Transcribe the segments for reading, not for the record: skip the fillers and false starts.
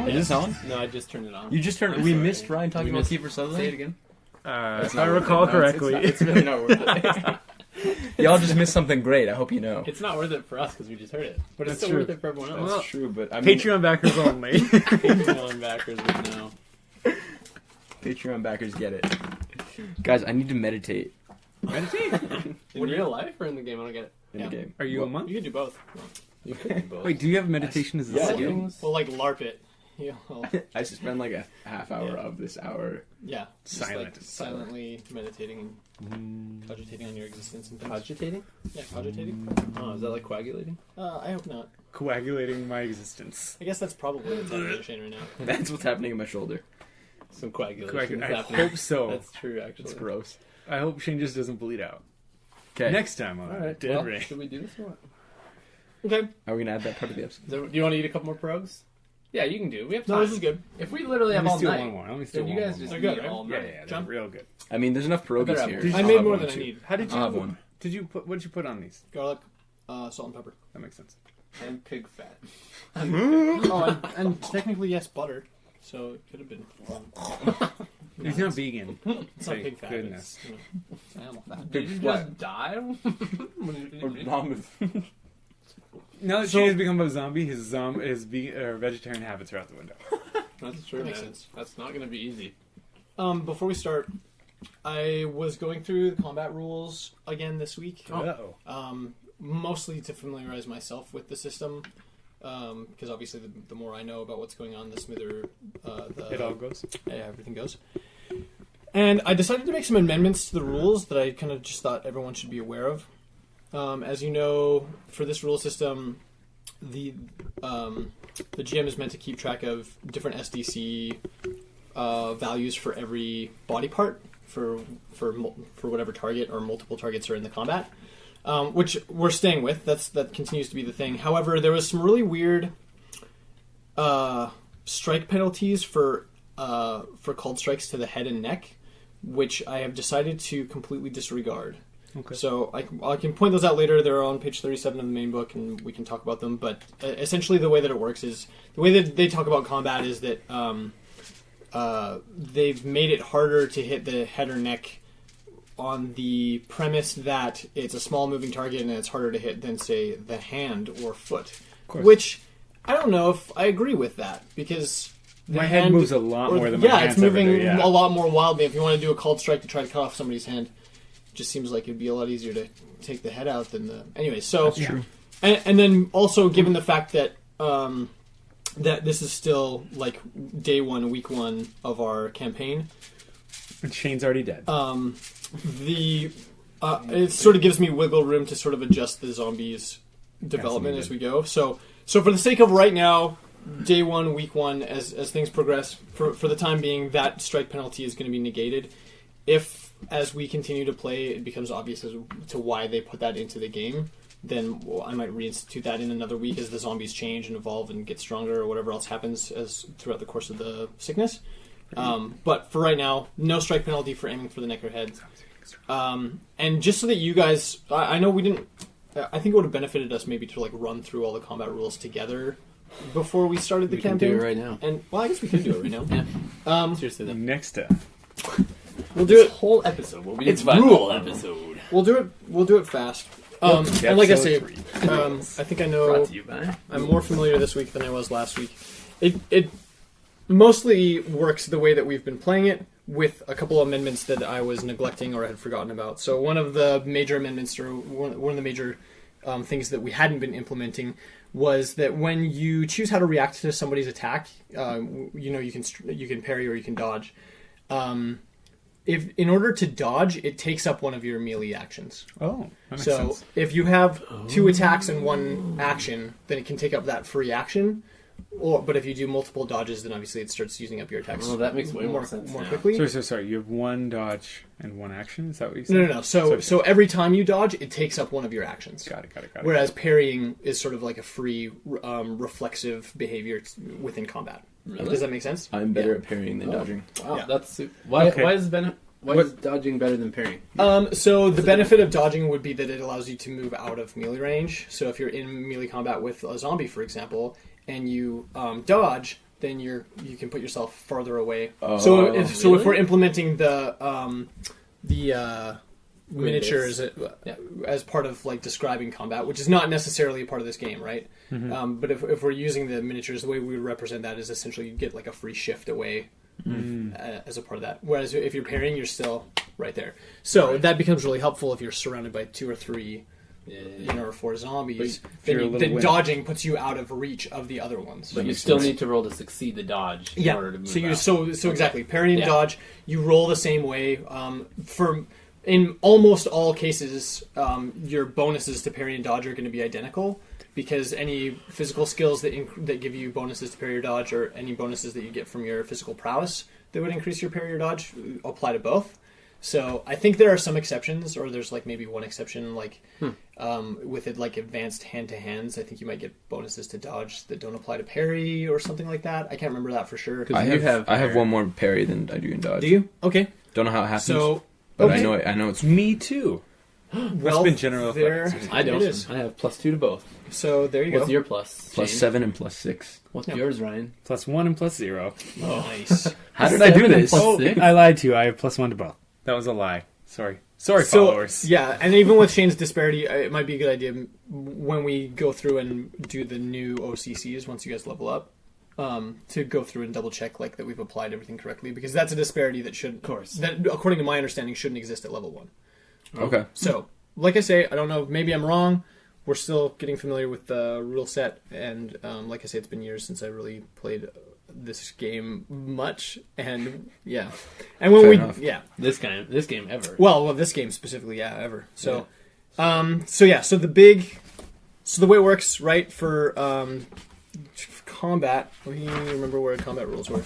on? Is this on? No, I just turned it on. You just turned. We missed Ryan talking about Kiefer Sutherland. Say it again. If I recall correctly. It's really not worth it. Y'all just missed something great. I hope you know. It's not worth it for us because we just heard it, but it's That's still true. worth it for everyone else. That's true, but I mean, Patreon backers only. Patreon backers would know. Patreon backers get it. Guys, I need to meditate Meditate in real life or in the game? I don't get it. in the game. Are you a monk? You can do both. You could do both. Wait, do you have meditation as a Yeah, skill? dude. Well, like LARP it. Yeah, well, I spend like a half hour of this hour. yeah. Just Silent. like silently meditating and cogitating on your existence and things. Cogitating? Yeah, cogitating. Oh, is that like coagulating? I hope not. Coagulating my existence. I guess that's probably what's happening to Shane right now. That's what's happening in my shoulder. Some coagulation. I hope so. That's true, actually. It's gross. I hope Shane just doesn't bleed out. Okay. Next time on All right. Dead Well, Ring. should we do this or what? Okay. Are we gonna add that part of the episode? Do you want to eat a couple more progs? Yeah, you can do. We have time. No, this is good. If we literally Let have me all steal night, one more. Let me steal then you one guys more. just They're good, eat right? all Yeah, night. yeah, they're Jump. real good. I mean, there's enough pierogies better have here. more. I I'll made have more one than I too. need. How did you? I'll have one. Did you put? What did you put on these? Garlic, salt and pepper. That makes sense. And pig fat. Oh, and technically, yes, butter. So it could have been fun. He's not vegan. It's not Thank pig fat. goodness. It's, it's animal fat. Did you just die? Now that So- Shane has become a zombie, his vegetarian habits are out the window. That's true, That makes man. sense. That's not going to be easy. Before we start, I was going through the combat rules again this week. Uh-oh. Mostly to familiarize myself with the system, because obviously the more I know about what's going on, the smoother It all goes. everything goes. And I decided to make some amendments to the rules that I kind of just thought everyone should be aware of. As you know, for this rule system, the GM is meant to keep track of different SDC values for every body part for whatever target or multiple targets are in the combat, which we're staying with. That continues to be the thing. However, there was some really weird strike penalties for cold strikes to the head and neck, which I have decided to completely disregard. Okay. So I can point those out later. They're on page 37 of the main book, and we can talk about them. But essentially, the way that it works is the way that they talk about combat is that they've made it harder to hit the head or neck on the premise that it's a small moving target and it's harder to hit than, say, the hand or foot. Which I don't know if I agree with that, because My head moves a lot more than my yeah, hands it's moving ever do, yeah. a lot more wildly. If you want to do a cold strike to try to cut off somebody's hand, it just seems like it'd be a lot easier to take the head out than the. Anyway, so That's true. And then also given the fact that that this is still like day one, week one of our campaign, And Shane's already dead. it sort of gives me wiggle room to sort of adjust the zombies' development as we go. So for the sake of right now, day one, week one, as things progress, for the time being, that strike penalty is going to be negated. If, as we continue to play, it becomes obvious as to why they put that into the game, then I might reinstitute that in another week as the zombies change and evolve and get stronger or whatever else happens as throughout the course of the sickness. But for right now, no strike penalty for aiming for the neck or head. And just so that you guys, I know we didn't. I think it would have benefited us maybe to like run through all the combat rules together before we started the We can campaign. do it right now. And well, I guess we could do it right now. Yeah. Seriously, though. Next up. We'll do This it. whole episode will be It's a rule. episode. We'll do it. We'll do it fast. And like I say, Episode 3. I think I know. Brought to you by. I'm more familiar this week than I was last week. It mostly works the way that we've been playing it, with a couple of amendments that I was neglecting or had forgotten about. So one of the major amendments, or one of the major things that we hadn't been implementing, was that when you choose how to react to somebody's attack, you can parry or you can dodge. If in order to dodge, it takes up one of your melee actions. Oh, that makes So sense. if you have 2 attacks and 1 action, then it can take up that free action. But if you do multiple dodges, then obviously it starts using up your attacks. Well, that makes way more sense now. quickly. Sorry. You have 1 dodge and 1 action? Is that what you said? No. So every time you dodge, it takes up one of your actions. Got it. Whereas parrying is sort of like a free, reflexive behavior within combat. Really? Does that make sense? I'm better at parrying than dodging. Wow, Yeah. that's why. Okay. Why is dodging better than parrying? So the benefit of dodging would be that it allows you to move out of melee range. So if you're in melee combat with a zombie, for example, and you dodge, then you can put yourself farther away. Oh, so if we're really? implementing the miniatures as part of like describing combat, which is not necessarily a part of this game, right? But if we're using the miniatures, the way we would represent that is essentially you get like a free shift away as a part of that. Whereas if you're parrying, you're still right there. So that becomes really helpful if you're surrounded by 2 or 3 or 4 zombies. Then dodging puts you out of reach of the other ones. But you still need to roll to succeed the dodge in order to move So exactly, parry and dodge, you roll the same way. In almost all cases, your bonuses to parry and dodge are going to be identical, because any physical skills that give you bonuses to parry or dodge, or any bonuses that you get from your physical prowess that would increase your parry or dodge, apply to both. So I think there are some exceptions, or there's like maybe one exception, like with it like advanced hand-to-hands, I think you might get bonuses to dodge that don't apply to parry or something like that. I can't remember that for sure. I have one more parry than I do in dodge. Do you? Okay. Don't know how it happens. So, but I know it's Me too. That's been general. I don't. It is. I have +2 to both. So there you go. What's your plus? plus Shane? 7 and plus 6. What's yours, Ryan? +1 and +0. Nice. How did I do 7 and this? +6? I lied to you. I have +1 to both. That was a lie. Sorry, So, followers. yeah, and even with Shane's disparity, it might be a good idea when we go through and do the new OCCs once you guys level up, to go through and double check like that we've applied everything correctly, because that's a disparity that that according to my understanding shouldn't exist at level 1. Okay. So, like I say, I don't know, maybe I'm wrong. We're still getting familiar with the rule set, and like I say, it's been years since I really played this game much, and and when Fair enough. This game ever. well this game specifically, ever. So so the way it works, right, for combat, let me remember where combat rules were.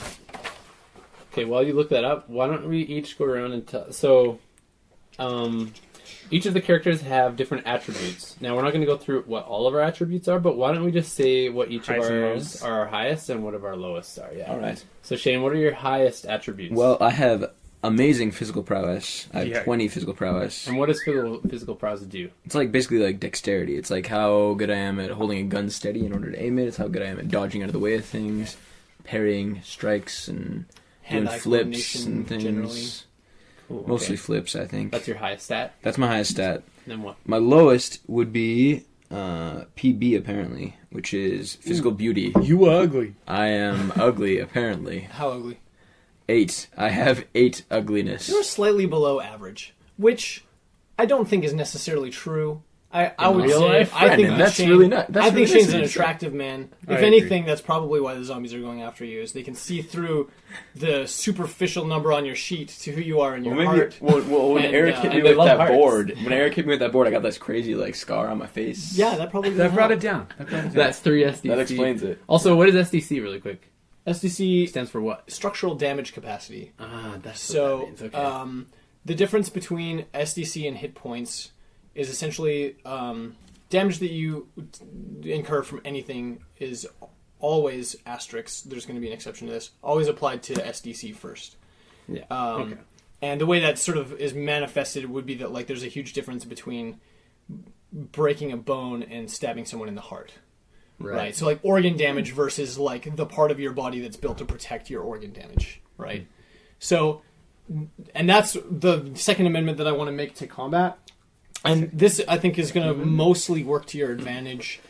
Okay, while you look that up, why don't we each go around and tell... each of the characters have different attributes. Now, we're not going to go through what all of our attributes are, but why don't we just say what each of ours are our highest and what of our lowest are. Yeah. All right. So, Shane, what are your highest attributes? Well, I have amazing physical prowess. I have 20 physical prowess. And what does physical prowess do? It's like basically like dexterity. It's like how good I am at holding a gun steady in order to aim it. It's how good I am at dodging out of the way of things, parrying strikes, and doing Hand-eye flips coordination and things. generally. Cool, okay. Mostly flips, I think. That's your highest stat? That's my highest stat. Then what? My lowest would be PB, apparently, which is physical beauty. You ugly. I am ugly, apparently. How ugly? 8. I have 8 ugliness. You're slightly below average, which I don't think is necessarily true. I would real say life? I think That's Shane, really not. That's I think really Shane's an nice. attractive man. I If agree. anything, that's probably why the zombies are going after you, is they can see through the superficial number on your sheet to who you are in your heart. When And, Eric hit me and they with love that hearts. board, I got this crazy like scar on my face. Yeah, that probably That brought it help. down. That's 3 SDC. That explains it. Also, what is SDC, really quick? SDC Stands for what? structural damage capacity. Ah, that's So, what that means. Okay. the difference between SDC and hit points is essentially damage that you incur from anything is always asterisk. There's going to be an exception to this. Always applied to SDC first. Yeah. Okay. And the way that sort of is manifested would be that like there's a huge difference between breaking a bone and stabbing someone in the heart. Right. So like organ damage versus like the part of your body that's built to protect your organ damage. Right. So, and that's the Second Amendment that I want to make to combat. And this, I think, is going to mostly work to your advantage.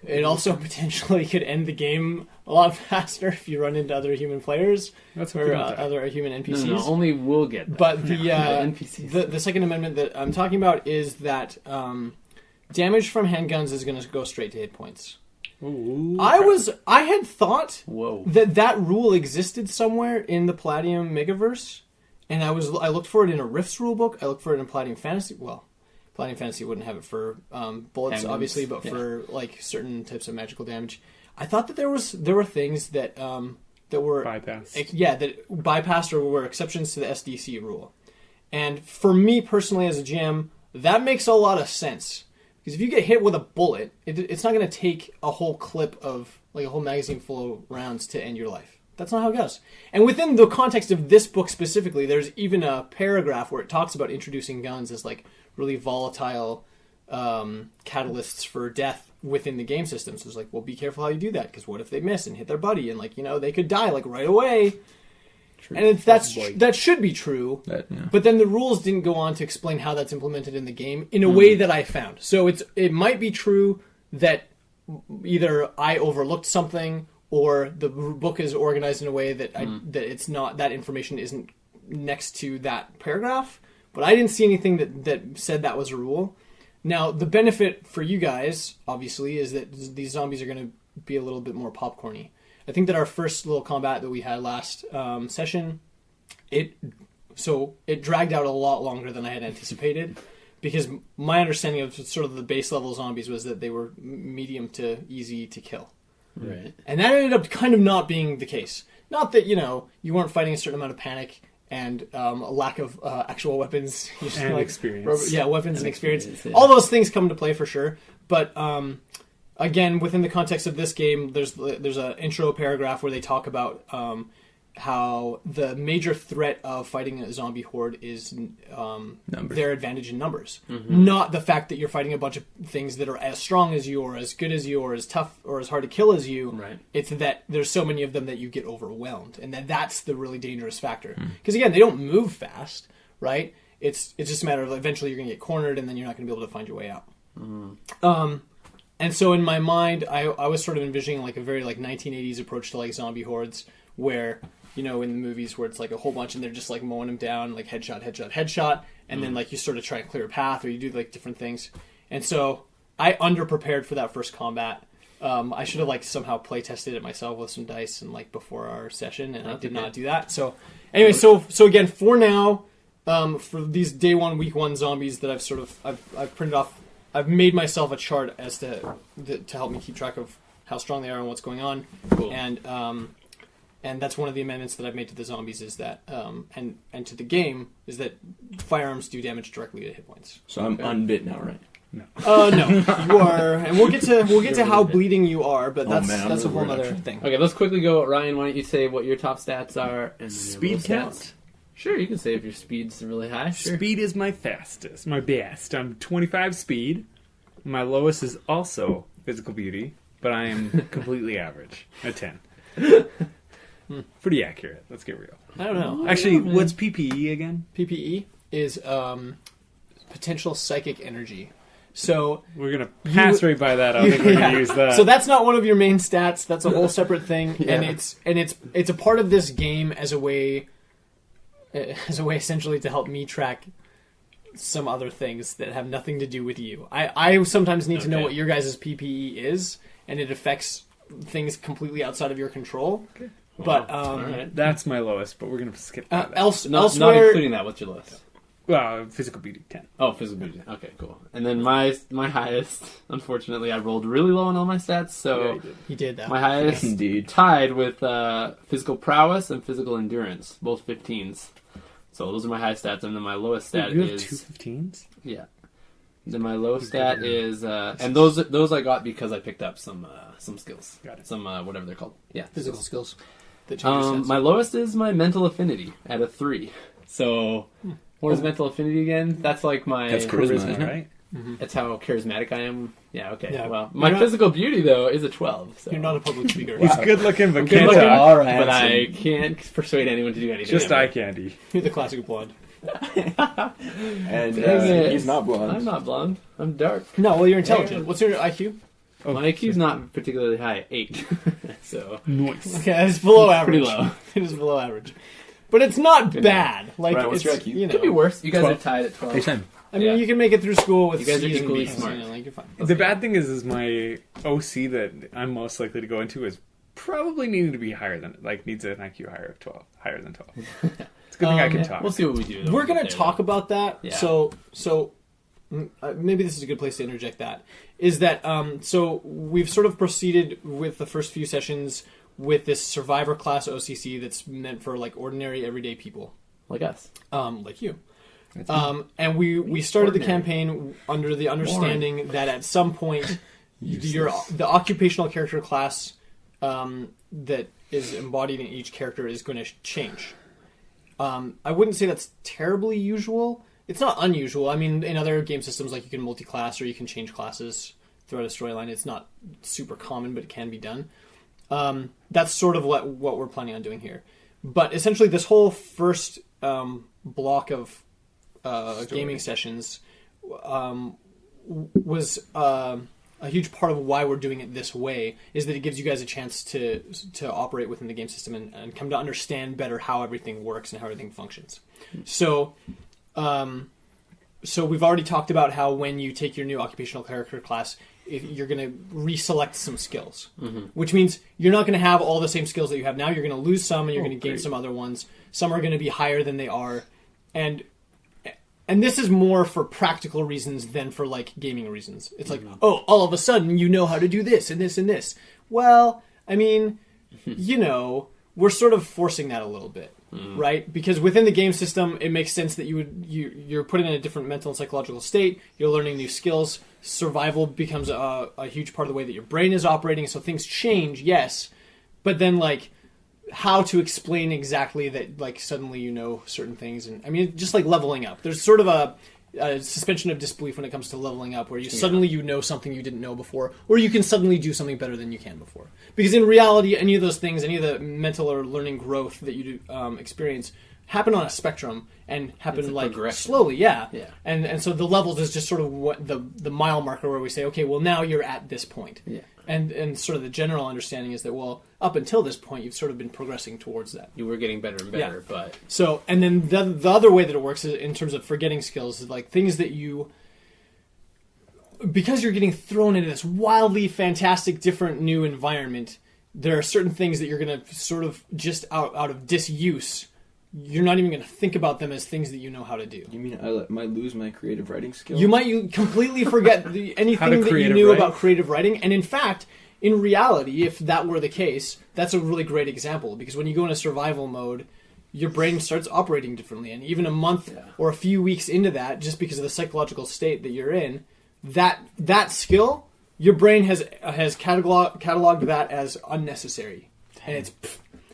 It also potentially could end the game a lot faster if you run into other human players That's or other human NPCs. No, only we'll get that. But the NPCs. the Second Amendment that I'm talking about is that damage from handguns is going to go straight to hit points. Ooh. I had thought Whoa. that rule existed somewhere in the Palladium Megaverse, and I looked for it in a Rifts rulebook. I looked for it in Palladium Fantasy. Well, Palladium Fantasy wouldn't have it for bullets, Handguns. obviously, but for like certain types of magical damage. I thought that there were things that were Bypass. that bypassed or were exceptions to the SDC rule. And for me personally, as a GM, that makes a lot of sense. Because if you get hit with a bullet, it's not going to take a whole clip of, like a whole magazine full of rounds to end your life. That's not how it goes. And within the context of this book specifically, there's even a paragraph where it talks about introducing guns as like really volatile catalysts for death within the game system. So it's like, well, be careful how you do that, because what if they miss and hit their buddy, and like, you know, they could die like right away. True. And that should be true, but then the rules didn't go on to explain how that's implemented in the game in a way that I found. So it might be true that either I overlooked something, or the book is organized in a way that that it's not, that information isn't next to that paragraph. But I didn't see anything that said that was a rule. Now, the benefit for you guys, obviously, is that these zombies are going to be a little bit more popcorny. I think that our first little combat that we had last session, it dragged out a lot longer than I had anticipated, because my understanding of sort of the base level zombies was that they were medium to easy to kill. Right. And that ended up kind of not being the case. Not that, you know, you weren't fighting a certain amount of panic and a lack of actual weapons. And like, experience. Weapons and experience. Yeah. All those things come into play for sure. But again, within the context of this game, there's an intro paragraph where they talk about how the major threat of fighting a zombie horde is their advantage in numbers. Mm-hmm. Not the fact that you're fighting a bunch of things that are as strong as you, or as good as you, or as tough or as hard to kill as you. Right. It's that there's so many of them that you get overwhelmed, and that's the really dangerous factor. Because again, they don't move fast, right? It's just a matter of eventually you're going to get cornered, and then you're not going to be able to find your way out. Mm-hmm. And so in my mind, I was sort of envisioning like a very like 1980s approach to like zombie hordes, where, you know, in the movies where it's like a whole bunch and they're just like mowing them down, like headshot, and then like you sort of try and clear a path, or you do like different things. And so I underprepared for that first combat. I should have like somehow play tested it myself with some dice and like before our session, and I did not do that. So anyway, so again, for now, for these day one, week one zombies that I've printed off, I've made myself a chart as to help me keep track of how strong they are and what's going on. Cool. And that's one of the amendments that I've made to the zombies, is that and to the game, is that firearms do damage directly to hit points. So I'm unbit now, right? No. No, you are, and we'll get to how bleeding you are, but that's a whole other thing. Okay, let's quickly go. Ryan, why don't you say what your top stats are? And Speed count? Sure, you can say if your speed's really high. Sure. Speed is my fastest, my best. I'm 25 speed. My lowest is also physical beauty, but I am completely average at 10. Pretty accurate. Let's get real. I don't know. Actually, what's PPE again? PPE is potential psychic energy. So we're gonna pass right by that. I don't think we're gonna use that. So that's not one of your main stats. That's a whole separate thing, Yeah. and it's a part of this game as a way essentially to help me track some other things that have nothing to do with you. I sometimes need to know what your guys' PPE is, and it affects things completely outside of your control. Okay. But Alright. That's my lowest, but we're gonna skip that. Not elsewhere, including that. What's your lowest? Well, physical beauty 10. Oh, physical beauty. Okay, cool. And then my highest, unfortunately, I rolled really low on all my stats, so Yeah, you did. he did that. my highest Indeed. tied with physical prowess and physical endurance, both 15s. So those are my high stats, and then my lowest stat you have is 2 15s? yeah. Then my lowest stat is and those I got because I picked up some skills. Got it. Some whatever they're called. Yeah, physical skills. That change your stats. my lowest is my mental affinity at a 3. So what is mental affinity again? That's like my That's charisma, isn't it? Right? That's how charismatic I am. Yeah, okay. Yeah. Well, my You're not- physical beauty though is a 12. So. You're not a public speaker. He's good looking, but good can't looking, talk. All right. but I can't persuade anyone to do anything. Just eye candy. You're the classic blonde. And Dang it. he's not blonde. I'm not blonde. I'm dark. No, well, you're intelligent. What's your IQ? Oh, My IQ's not particularly high, 8. So Nice. Okay, it's below average. pretty low. It is below average, but it's not bad. Like Right, what's it's, your IQ? you know, Could be worse. You guys 12. are tied at 12. Hey, Sam. I mean, Yeah. you can make it through school with You guys are C's and equally B's, smart. you know, like, you're fine. The bad thing is my OC that I'm most likely to go into is probably needing to be higher than, like, needs an IQ higher than 12. It's a good thing I can talk. We'll see what we do. We're gonna talk about that. Yeah. So maybe this is a good place to interject that. Is that so we've sort of proceeded with the first few sessions with this survivor class OCC that's meant for like ordinary everyday people like us. like you. And we started the campaign under the understanding that at some point the occupational character class that is embodied in each character is going to change. I wouldn't say that's terribly usual, it's not unusual. I mean, in other game systems, like you can multi-class or you can change classes throughout a storyline. It's not super common, but it can be done. That's sort of what we're planning on doing here. But essentially, this whole first block of gaming sessions was a huge part of why we're doing it this way, is that it gives you guys a chance to operate within the game system and come to understand better how everything works and how everything functions. So we've already talked about how when you take your new occupational character class, you're going to reselect some skills, which means you're not going to have all the same skills that you have now. You're going to lose some and you're going to gain some other ones. Some are going to be higher than they are. And this is more for practical reasons than for like gaming reasons. It's like, oh, all of a sudden you know how to do this and this and this. Well, I mean, we're sort of forcing that a little bit, right? Because within the game system, it makes sense that you're put in a different mental and psychological state. You're learning new skills. Survival becomes a huge part of the way that your brain is operating. So things change, yes, but then like how to explain exactly that, like suddenly you know certain things, and I mean just like leveling up. There's sort of a suspension of disbelief when it comes to leveling up, where you suddenly you know something you didn't know before, or you can suddenly do something better than you can before. Because in reality, any of those things, any of the mental or learning growth that you do, experience, happen on a spectrum and happen like slowly, yeah. And so the levels is just sort of what the mile marker where we say, okay, well now you're at this point. Yeah. And sort of the general understanding is that, well, up until this point, you've sort of been progressing towards that. You were getting better and better, but... So, and then the other way that it works is in terms of forgetting skills is like things that you... Because you're getting thrown into this wildly fantastic, different, new environment, there are certain things that you're going to sort of just out of disuse, you're not even going to think about them as things that you know how to do. You mean I might lose my creative writing skill? You might completely forget anything that you knew about creative writing. And in fact, in reality, if that were the case, that's a really great example. Because when you go into survival mode, your brain starts operating differently. And even a month or a few weeks into that, just because of the psychological state that you're in, that skill, your brain has cataloged that as unnecessary. And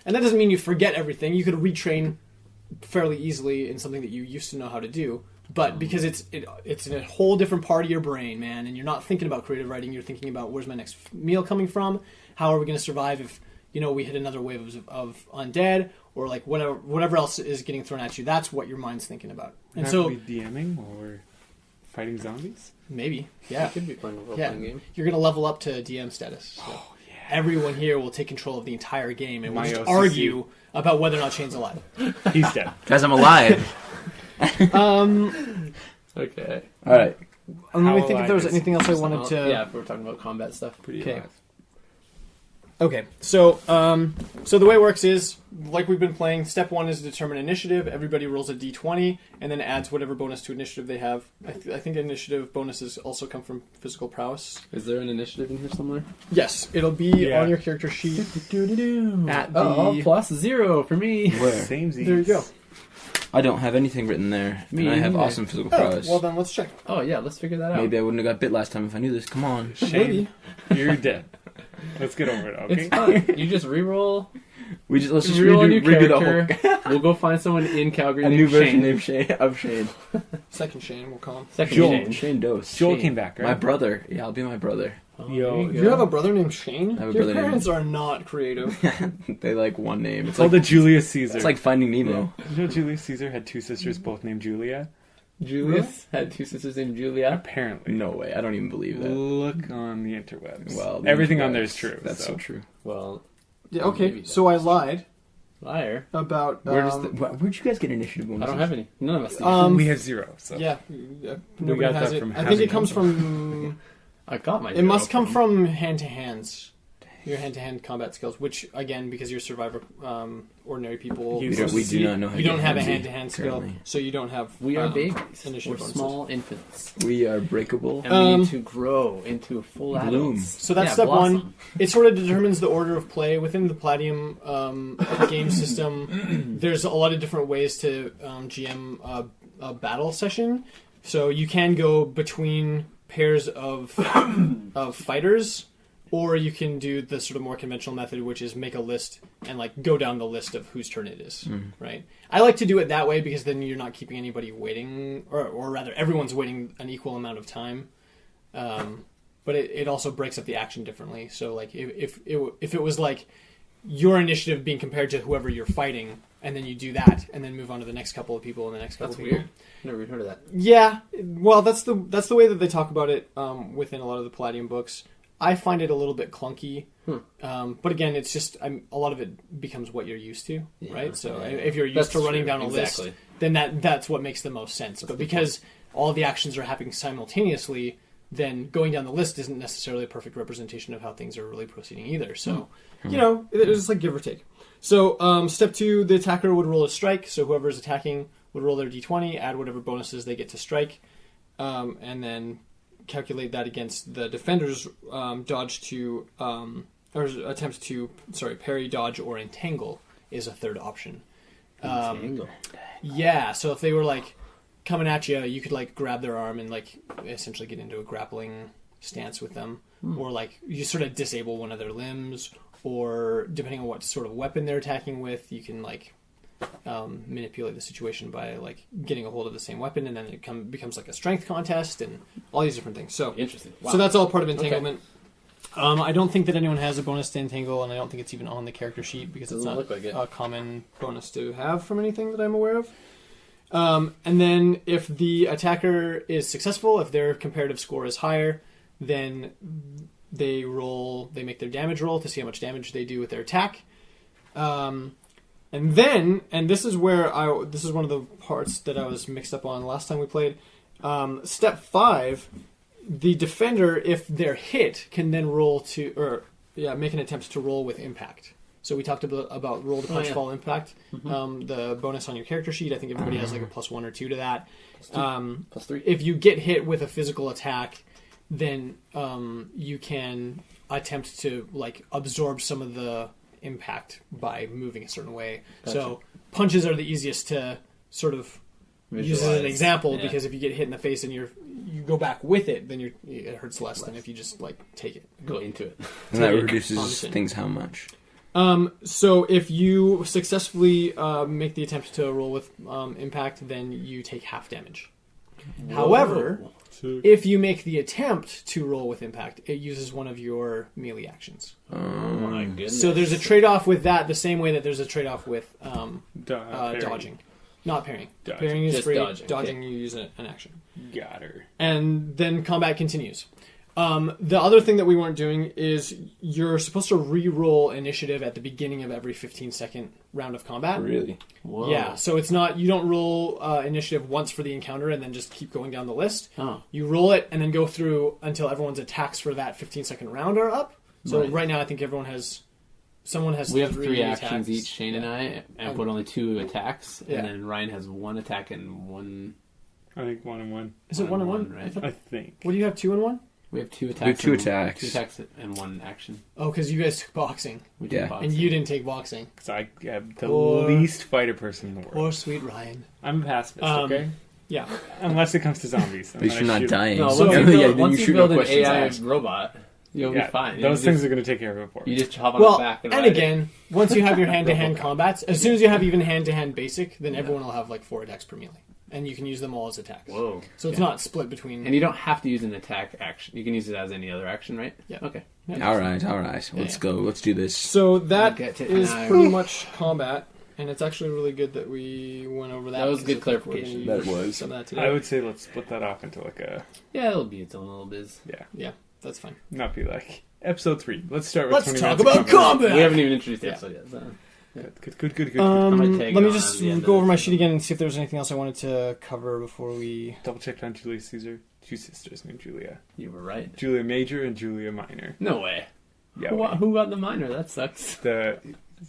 that doesn't mean you forget everything. You could retrain fairly easily in something that you used to know how to do, but because it's in a whole different part of your brain, man, and you're not thinking about creative writing, you're thinking about where's my next meal coming from, how are we going to survive if we hit another wave of undead, or like whatever else is getting thrown at you. That's what your mind's thinking about. And so we DMing while we're fighting zombies? Maybe, yeah, it could be fun role-playing game. You're going to level up to DM status. So. Everyone here will take control of the entire game, and we'll just OCC. Argue about whether or not Shane's alive. He's dead. Guys, I'm alive. Okay. All right. Let me think if there was anything else I wanted to... Yeah, if we're talking about combat stuff. Pretty Okay. alive. Okay, so the way it works is, like we've been playing, step 1 is to determine initiative. Everybody rolls a d20 and then adds whatever bonus to initiative they have. I think initiative bonuses also come from physical prowess. Is there an initiative in here somewhere? Yes, it'll be on your character sheet. At the... plus 0 for me. Where? Same There you go. I don't have anything written there. Me and I have neither. awesome physical prowess. Well, then let's check. Oh, yeah, let's figure that out. Maybe I wouldn't have got bit last time if I knew this. Come on. Shane, you're dead. Let's get over it, okay? It's fun. You just reroll. Let's just Reroll a new redo the whole character. We'll go find someone in Calgary a named new version Shane. named Shane. Second Shane, we'll call him. Second Joel. Shane Dose. Joel Shane. came back, right? My brother. Yeah, I'll be my brother. Yo, You have a brother named Shane? I have a Your brother named- parents are not creative. They like one name. It's It's called like the Julius Caesar. it's like Finding Nemo. You know Julius Caesar had two sisters both named Julia? Julius had two sisters named Julia. Apparently. No way. I don't even believe that. Look on the interwebs. Well, the everything on interwebs, there is true. That's so true. Well, Yeah, okay, Maybe so I lied liar. about... Where'd you guys get initiative bonuses? I don't have any. None of us do. we have 0. So. Yeah, nobody got has that it. from I think having it comes from... I got my. It must come from hand-to-hands. Your hand-to-hand combat skills, which, again, because you're survivor, ordinary people... We do not know how to You don't get have a handsy hand-to-hand skill, currently. so you don't have... We are babies. initiative We're bonuses. small infants, We are breakable. and we need to grow into full Bloom. adults. So that's Yeah, step blossom. 1. It sort of determines the order of play. Within the Palladium game system, there's a lot of different ways to GM a battle session. So you can go between pairs of fighters Or you can do the sort of more conventional method, which is make a list and like go down the list of whose turn it is, right? I like to do it that way because then you're not keeping anybody waiting, or rather, everyone's waiting an equal amount of time. But it also breaks up the action differently. So like if it was like your initiative being compared to whoever you're fighting, and then you do that, and then move on to the next couple of people and the next couple of people. Weird. Never even heard of that. Yeah, well, that's the way that they talk about it within a lot of the Palladium books. I find it a little bit clunky, but again, it's just a lot of it becomes what you're used to, right? So if you're used to running down a list, then that's what makes the most sense. But because all the actions are happening simultaneously, then going down the list isn't necessarily a perfect representation of how things are really proceeding either. So, it's just like give or take. So step 2, the attacker would roll a strike. So whoever's attacking would roll their d20, add whatever bonuses they get to strike, and then calculate that against the defender's dodge to, or attempt to, parry, dodge, or entangle is a third option. Entangle. Yeah, so if they were like coming at you, you could like grab their arm and like essentially get into a grappling stance with them, or like you sort of disable one of their limbs, or depending on what sort of weapon they're attacking with, you can like manipulate the situation by like getting a hold of the same weapon, and then it becomes like a strength contest and all these different things. So interesting. Wow. So that's all part of entanglement. Okay. I don't think that anyone has a bonus to entangle, and I don't think it's even on the character sheet because it's not a common bonus to have from anything that I'm aware of. And then if the attacker is successful, if their comparative score is higher, then they make their damage roll to see how much damage they do with their attack. And then, and this is this is one of the parts that I was mixed up on last time we played. Step 5, the defender, if they're hit, can then make an attempt to roll with impact. So we talked about roll to punch, fall, impact. The bonus on your character sheet, I think everybody has like a +1 or 2 to that. +3. If you get hit with a physical attack, then you can attempt to like absorb some of the impact by moving a certain way. Gotcha. So punches are the easiest to sort of use as an example, because if you get hit in the face and you go back with it, then it hurts less than if you just like take it, go into it. And that reduces things how much? So if you successfully make the attempt to roll with impact, then you take half damage. Whoa. However, if you make the attempt to roll with impact, it uses one of your melee actions. Oh my goodness. So there's a trade-off with that, the same way that there's a trade-off with dodging. Not parrying. Dodging. Parrying is just free. Dodging, you use an action. Got her. And then combat continues. The other thing that we weren't doing is you're supposed to re-roll initiative at the beginning of every 15-second round of combat. Really? Whoa. Yeah, so it's not, you don't roll initiative once for the encounter and then just keep going down the list. Oh. You roll it and then go through until everyone's attacks for that 15-second round are up. So right now I think someone has we have 3 actions attacks. each, Shane and I, and put only 2 attacks, and then Ryan has 1 attack and 1... I think 1 and 1. Is it 1 and 1? Right? I think. What do you have, 2 and 1? We have 2 attacks. We have 2 attacks. 2 attacks and 1 action. Oh, because you guys took boxing. We did boxing. And you didn't take boxing. Because I am the least fighter person in the world. Poor sweet Ryan. I'm a pacifist, okay? Yeah. Unless it comes to zombies. At least you're not dying. No, once you build an AI robot, you'll be fine. Those things are going to take care of it for you. me. You just hop on the back and again, once you have your hand-to-hand combats, as soon as you have even hand-to-hand basic, then everyone will have like 4 attacks per melee. And you can use them all as attacks. Whoa. So it's not split between... And you don't have to use an attack action. You can use it as any other action, right? Yeah. Okay. Yeah. All right. Let's go. Let's do this. So that is pretty much combat. And it's actually really good that we went over that. That was good clarification. That was. Some of that today. I would say let's split that off into like a... Yeah, it'll be its own little biz. Yeah, that's fine. Not be like... Episode 3. Let's start with 20 talk minutes about combat! We haven't even introduced the episode yet, so... Good. Let me just go over my sheet again and see if there was anything else I wanted to cover before we... Double checked on Julius Caesar. 2 sisters named Julia. You were right. Julia Major and Julia Minor. No way. Yeah. Who got the minor? That sucks. The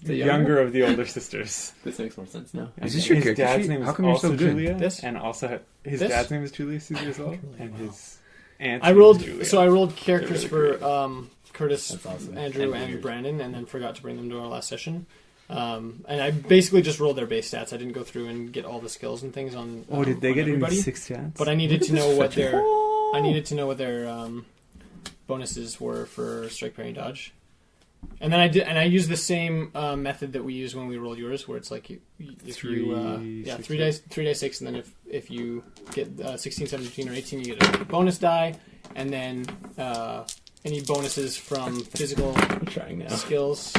younger of the older sisters. This makes more sense now. Is this your his character dad's sheet? name How is come you're also so good? Julia, This? and also his This? dad's name is Julius Caesar as well, and his aunt's I name rolled... is Julia. So I rolled characters Really for Curtis, awesome. Andrew, and Brandon, and then forgot to bring them to our last session. And I basically just rolled their base stats. I didn't go through and get all the skills and things on. Oh, did they on get any everybody. 6 chats? But I needed to know what their. I needed to know what their bonuses were for strike, parry, and dodge. And then I used the same method that we used when we rolled yours, where it's like three dice 6, and then if you get 16, 17, or 18, you get a bonus die, and then any bonuses from physical skills.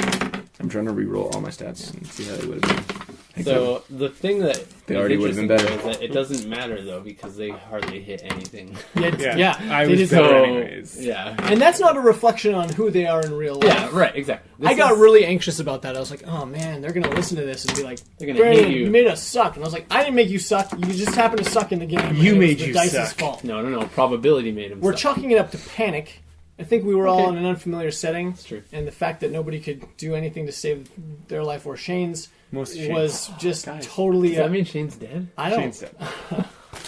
I'm trying to re-roll all my stats and see how they would have been. So the thing that They already would have been better. is that it doesn't matter though because they hardly hit anything. Yeah, I they was did better so- anyways. Yeah. And that's not a reflection on who they are in real life. Yeah, right, exactly. I got really anxious about that. I was like, oh man, they're going to listen to this and be like, They're gonna "Brandon, hate you." you made us suck. And I was like, I didn't make you suck. You just happened to suck in the game. You and it was made the you dice's suck. fault. No. Probability made him We're suck. chalking it up to panic. I think we were all Okay. in an unfamiliar setting. That's true. And the fact that nobody could do anything to save their life or Shane's Most Shane. was just Guys, totally... Does that mean Shane's dead? I don't... Shane's dead.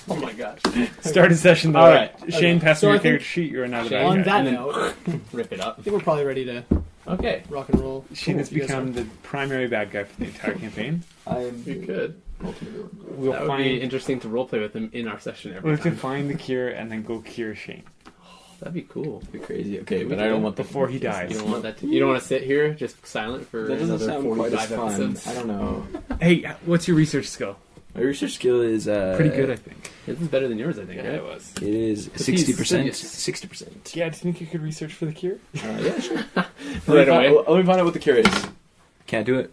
Oh my gosh. Start a session though. All right. Shane, pass So me I your think- character sheet. You're another bad On guy. that And then- note, Rip it up. I think we're probably ready to Okay. rock and roll. Shane has Cool, you guys become are. the primary bad guy for the entire campaign. You could. We'll That would find. be interesting to roleplay with him in our session We'll every have to time. find the cure and then go cure Shane That'd be cool. be crazy. Okay, but I don't want the before he dies. You don't want that. You don't want to sit here just silent for That doesn't another sound 45 quite as fun. episodes. I don't know. Hey, what's your research skill? My research skill is Pretty good, I think. This is better than yours, I think. Yeah, right? it was. It is Because he's 60%. serious. 60%. Yeah, do you think you could research for the cure? Yeah, sure. Right away. Let me find out what the cure is. Can't do it.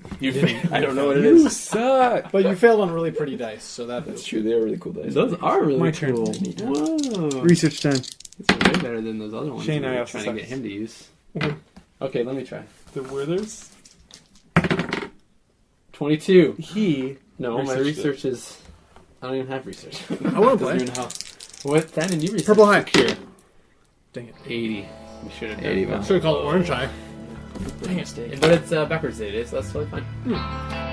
I don't know what it You is. suck. But you failed on really pretty dice, so That's true. They are really cool dice. Those are really My turn. cool. Whoa. Research time. It's way better than those other ones Shane, we I were also trying to suck. get him to use. Mhm. Okay, let me try. The Withers. 22. He. No, my Researched research is... I don't even have research. I want to Doesn't play. even have... What? Brandon, you researched Purple High. Here. Dang it. 80. We should have done 80, that. Should have called it Orange Eye. Dang it. But it's backwards dated, so that's totally fine.